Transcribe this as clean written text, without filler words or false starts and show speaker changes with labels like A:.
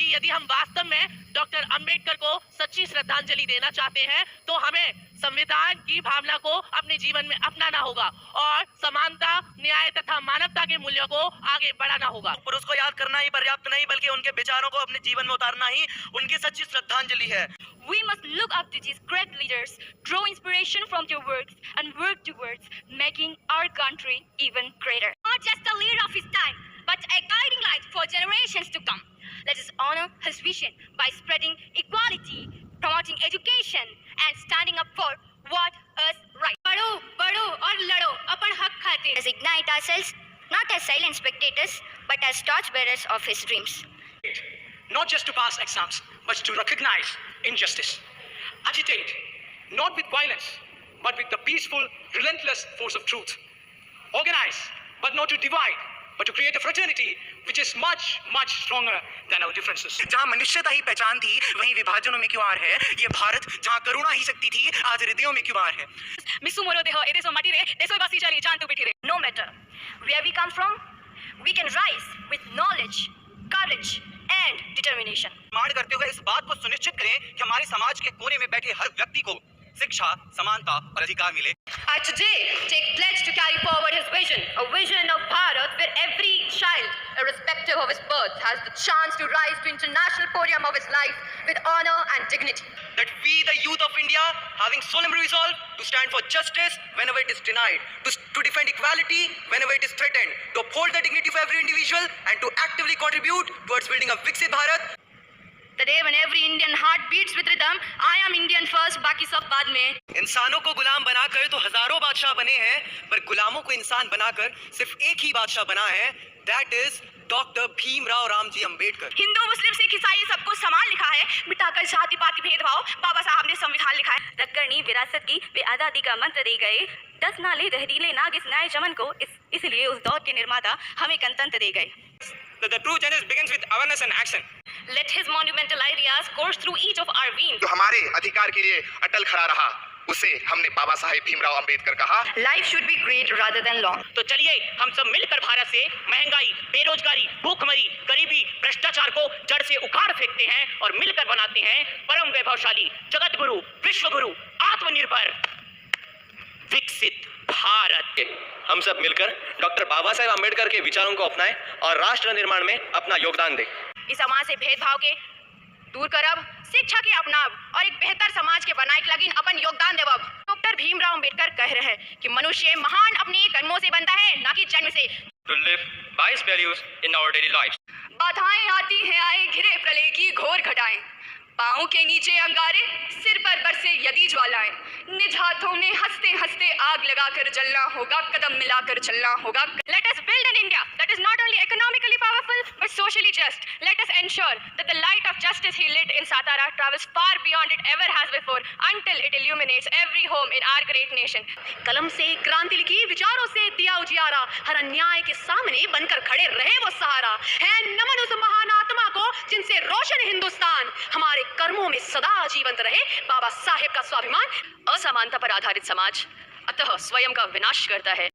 A: कि यदि हम वास्तव में डॉक्टर अंबेडकर को सच्ची श्रद्धांजलि देना चाहते हैं तो हमें संविधान की भावना को अपने जीवन में अपनाना होगा और समानता, न्याय तथा मानवता के मूल्यों को आगे बढ़ाना होगा।
B: पुरुष को याद करना ही पर्याप्त नहीं, बल्कि उनके विचारों को अपने जीवन में उतारना ही उनकी सच्ची श्रद्धांजलि है।
C: We must look up to these great leaders, draw inspiration from their works, and work towards making our country even greater. Not just a leader of his time, but a guiding light for generations to come. Let us honor his vision by spreading equality, promoting education, and standing up for what is right.
D: पढ़ो, बढ़ो और लड़ो अपन हक खातिर.
C: Let's ignite ourselves not as silent spectators, but as torchbearers of his dreams.
E: Not just to pass exams, but to recognize injustice. Agitate, not with violence, but with the peaceful, relentless force of truth. Organize, but not to divide, but to create a fraternity which is much, much stronger than our differences.
B: जहाँ मनुष्यता ही पहचान थी, वहीं विभाजनों में क्यों are है? ये भारत जहाँ करुणा ही शक्ति थी, आज हृदयों में क्यों आर है?
C: मिसु मोरो देहो एदे सो माटी रे देसो बासी चली जान तू बिठी रे. No matter where we come from, we can rise with knowledge, courage and determination.
B: निर्माण करते हुए इस बात को सुनिश्चित करें कि हमारे समाज के कोने में बैठे हर व्यक्ति को शिक्षा, समानता और अधिकार मिले.
D: I today take pledge to carry forward his vision, a vision of Bharat where every child, irrespective of his birth, has the chance to rise to international podium of his life with honor and dignity.
B: That we, the youth of India, having solemn resolve to stand for justice whenever it is denied, to defend equality whenever it is threatened, to uphold the dignity of every individual, and to actively contribute towards building a Viksit Bharat.
D: The day when every Indian heart beats with rhythm, I am Indian first, बाकी सब बाद में.
B: इंसानों को गुलाम बनाकर तो हजारों बादशाह बने हैं, पर गुलामों को इंसान बनाकर सिर्फ एक ही बादशाह बना है. That is doctor Bhimrao Ramji Ambedkar.
C: Hindu, Muslim, Sikh, ईसाई सबको समान लिखा है, मिटाकर जाति पाति भेदभाव बाबा साहब ने संविधान लिखा है. रखकरनी विरासत की वे आजादी का मंत्र दे गए, दस नाले दहरीले नाग इस नए चमन को, इसलिए उस दौर के निर्माता हमें गणतंत्र दे गए.
E: The true change begins with awareness and action.
C: Let his monumental ideas course through each of our veins.
F: जो हमारे अधिकार के लिए अटल खड़ा रहा, उसे हमने बाबा साहेब भीमराव अंबेडकर कहा.
D: Life should be great rather than long.
A: तो चलिए हम सब मिलकर भारत से महंगाई, बेरोजगारी, भूखमरी, गरीबी, भ्रष्टाचार को जड़ से उखाड़ फेंकते हैं और मिलकर बनाते हैं परम वैभवशाली, जगत गुरु, विश्व गुरु, आत्मनिर्भर विकसित भारत.
B: हम सब मिलकर डॉक्टर बाबा साहेब अंबेडकर के विचारों को अपनाएं और राष्ट्र निर्माण में अपना योगदान दें.
C: इस समाज से भेदभाव के दूर करब, शिक्षा के अपनाब और एक बेहतर समाज के बनाए लगिन अपन योगदान देवब. डॉक्टर भीमराव अंबेडकर कह रहे हैं कि मनुष्य महान अपने कर्मों से बनता है, ना कि जन्म से.
E: To live by his values in our daily lives.
D: बाधाएं आती हैं, आए घिरे प्रलय की घोर घटाएं, पाँव के नीचे अंगारे, सिर पर बरसे यदि ज्वालाएं, निज हाथों में हंसते हंसते आग लगाकर जलना होगा, कदम मिलाकर चलना होगा.
C: Let us build an India that is not only economically powerful but socially just. Let us ensure that the light of justice he lit in Satara travels far beyond it ever has before, until it illuminates every home in our great nation.
D: कलम से क्रांति लिखी, विचारों से दिया उजियारा, हर अन्याय के सामने बनकर खड़े रहे वो सहारा. है नमन उस महान आत्मा को जिनसे रोशन हिंदुस्तान, हमारे कर्मों में सदा जीवंत रहे बाबा साहेब का स्वाभिमान. असमानता पर आधारित समाज अतः स्वयं का विनाश करता है.